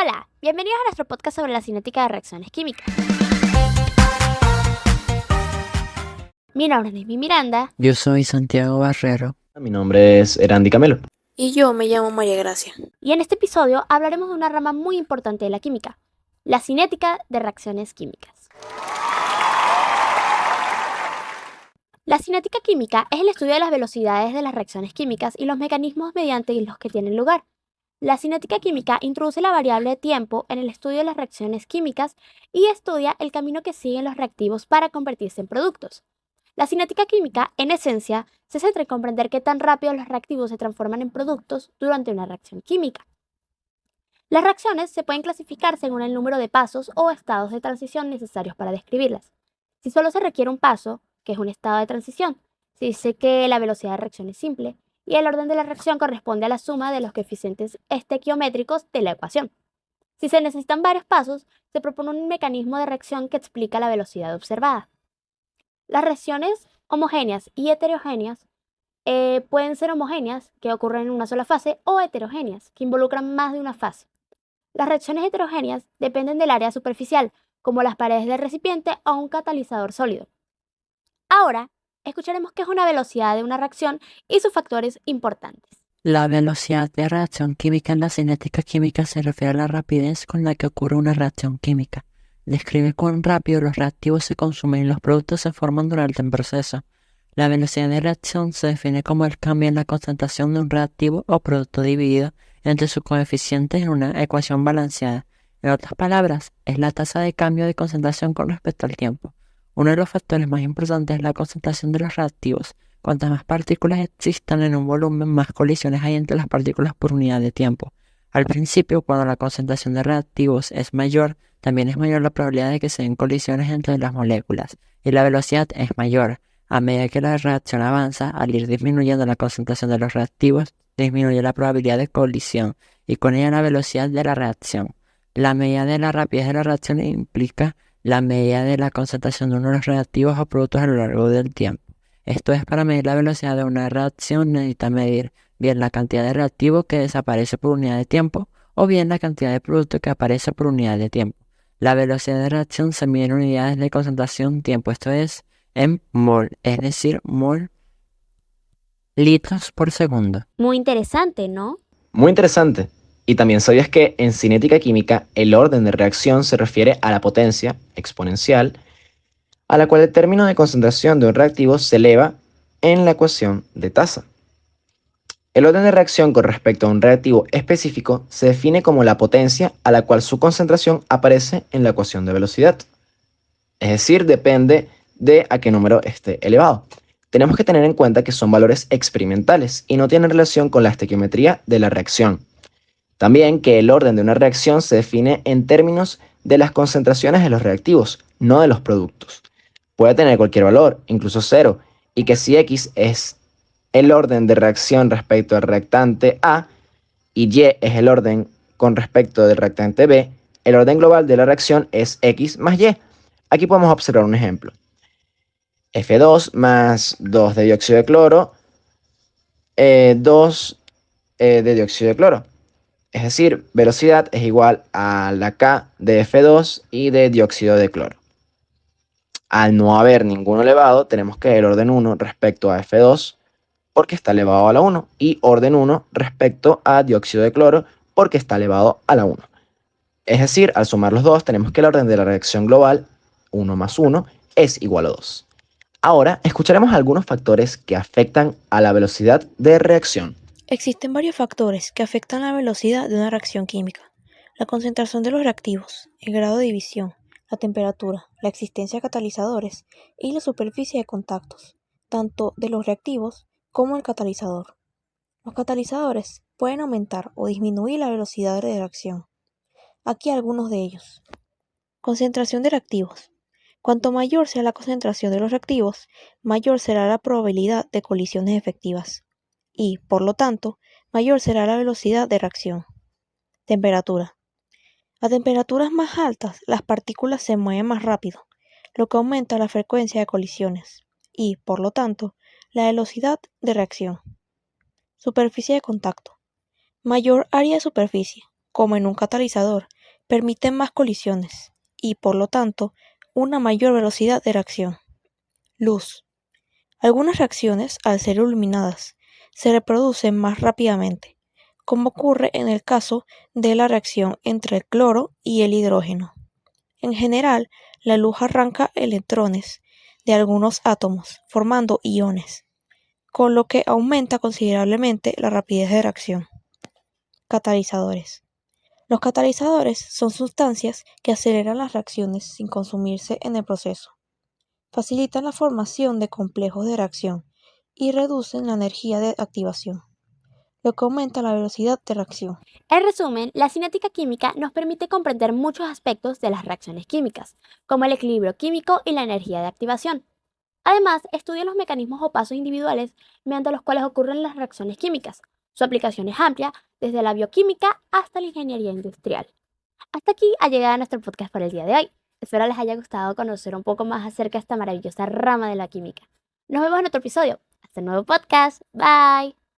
Hola, bienvenidos a nuestro podcast sobre la cinética de reacciones químicas. Mi nombre es Nismi Miranda. Yo soy Santiago Barrero. Mi nombre es Erandi Camelo. Y yo me llamo María Gracia. Y en este episodio hablaremos de una rama muy importante de la química, la cinética de reacciones químicas. La cinética química es el estudio de las velocidades de las reacciones químicas y los mecanismos mediante los que tienen lugar. La cinética química introduce la variable de tiempo en el estudio de las reacciones químicas y estudia el camino que siguen los reactivos para convertirse en productos. La cinética química, en esencia, se centra en comprender qué tan rápido los reactivos se transforman en productos durante una reacción química. Las reacciones se pueden clasificar según el número de pasos o estados de transición necesarios para describirlas. Si solo se requiere un paso, que es un estado de transición, se dice que la velocidad de reacción es simple, y el orden de la reacción corresponde a la suma de los coeficientes estequiométricos de la ecuación. Si se necesitan varios pasos, se propone un mecanismo de reacción que explica la velocidad observada. Las reacciones homogéneas y heterogéneas pueden ser homogéneas, que ocurren en una sola fase, o heterogéneas, que involucran más de una fase. Las reacciones heterogéneas dependen del área superficial, como las paredes del recipiente o un catalizador sólido. Ahora, escucharemos qué es una velocidad de una reacción y sus factores importantes. La velocidad de reacción química en la cinética química se refiere a la rapidez con la que ocurre una reacción química. Describe cuán rápido los reactivos se consumen y los productos se forman durante el proceso. La velocidad de reacción se define como el cambio en la concentración de un reactivo o producto dividido entre sus coeficientes en una ecuación balanceada. En otras palabras, es la tasa de cambio de concentración con respecto al tiempo. Uno de los factores más importantes es la concentración de los reactivos. Cuantas más partículas existan en un volumen, más colisiones hay entre las partículas por unidad de tiempo. Al principio, cuando la concentración de reactivos es mayor, también es mayor la probabilidad de que se den colisiones entre las moléculas, y la velocidad es mayor. A medida que la reacción avanza, al ir disminuyendo la concentración de los reactivos, disminuye la probabilidad de colisión, y con ella la velocidad de la reacción. La medida de la rapidez de la reacción implica la medida de la concentración de uno de los reactivos o productos a lo largo del tiempo. Esto es, para medir la velocidad de una reacción necesita medir bien la cantidad de reactivo que desaparece por unidad de tiempo o bien la cantidad de producto que aparece por unidad de tiempo. La velocidad de reacción se mide en unidades de concentración tiempo, esto es en mol, es decir, mol litros por segundo. Muy interesante, ¿no? Muy interesante. Y también sabías que en cinética química el orden de reacción se refiere a la potencia exponencial a la cual el término de concentración de un reactivo se eleva en la ecuación de tasa. El orden de reacción con respecto a un reactivo específico se define como la potencia a la cual su concentración aparece en la ecuación de velocidad. Es decir, depende de a qué número esté elevado. Tenemos que tener en cuenta que son valores experimentales y no tienen relación con la estequiometría de la reacción. También que el orden de una reacción se define en términos de las concentraciones de los reactivos, no de los productos. Puede tener cualquier valor, incluso cero, y que si X es el orden de reacción respecto al reactante A y Y es el orden con respecto del reactante B, el orden global de la reacción es X más Y. Aquí podemos observar un ejemplo. F2 más 2 de dióxido de cloro, 2 de dióxido de cloro. Es decir, velocidad es igual a la K de F2 y de dióxido de cloro. Al no haber ninguno elevado, tenemos que el orden 1 respecto a F2 porque está elevado a la 1 y orden 1 respecto a dióxido de cloro porque está elevado a la 1. Es decir, al sumar los dos, tenemos que el orden de la reacción global, 1 más 1, es igual a 2. Ahora, escucharemos algunos factores que afectan a la velocidad de reacción. Existen varios factores que afectan la velocidad de una reacción química. La concentración de los reactivos, el grado de división, la temperatura, la existencia de catalizadores y la superficie de contactos, tanto de los reactivos como el catalizador. Los catalizadores pueden aumentar o disminuir la velocidad de reacción. Aquí algunos de ellos. Concentración de reactivos. Cuanto mayor sea la concentración de los reactivos, mayor será la probabilidad de colisiones efectivas y, por lo tanto, mayor será la velocidad de reacción. Temperatura. A temperaturas más altas, las partículas se mueven más rápido, lo que aumenta la frecuencia de colisiones y, por lo tanto, la velocidad de reacción. Superficie de contacto. Mayor área de superficie, como en un catalizador, permiten más colisiones y, por lo tanto, una mayor velocidad de reacción. Luz. Algunas reacciones, al ser iluminadas, se reproducen más rápidamente, como ocurre en el caso de la reacción entre el cloro y el hidrógeno. En general, la luz arranca electrones de algunos átomos, formando iones, con lo que aumenta considerablemente la rapidez de reacción. Catalizadores. Los catalizadores son sustancias que aceleran las reacciones sin consumirse en el proceso, facilitan la formación de complejos de reacción y reducen la energía de activación, lo que aumenta la velocidad de reacción. En resumen, la cinética química nos permite comprender muchos aspectos de las reacciones químicas, como el equilibrio químico y la energía de activación. Además, estudia los mecanismos o pasos individuales mediante los cuales ocurren las reacciones químicas. Su aplicación es amplia, desde la bioquímica hasta la ingeniería industrial. Hasta aquí ha llegado nuestro podcast por el día de hoy. Espero les haya gustado conocer un poco más acerca de esta maravillosa rama de la química. Nos vemos en otro episodio. Hasta el nuevo podcast. Bye.